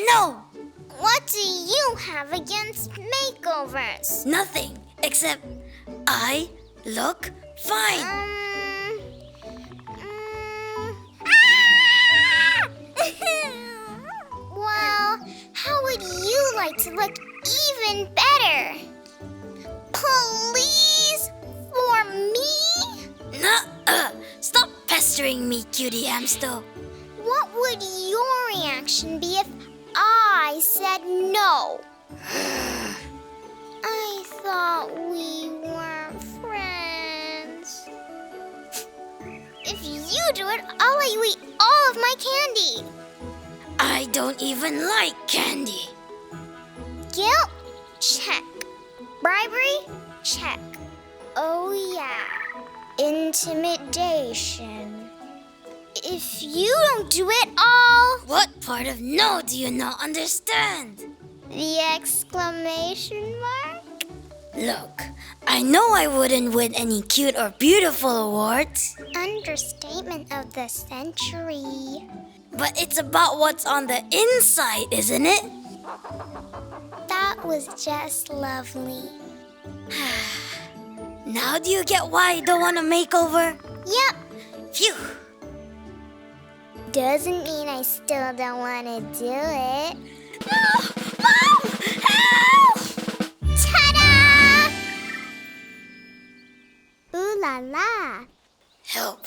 no! What do you have against makeovers? Nothing, except I look fine. Ah! Well, how would you like to look even better? Please? For me? Nuh-uh. Stop pestering me, cutie Hamsto. What would your reaction be if I said no? I thought we weren't friends. If you do it, I'll let you eat all of my candy. I don't even like candy. Guilt? Check. Bribery? Check. Oh yeah. Intimidation. If you don't do it, I'll... What part of no do you not understand? The exclamation mark? Look, I know I wouldn't win any cute or beautiful awards. Understatement of the century. But it's about what's on the inside, isn't it? That was just lovely. Now do you get why I don't want a makeover? Yep. Phew. Doesn't mean I still don't want to do it. Mom! Help! Ta-da! Ooh la la. Help.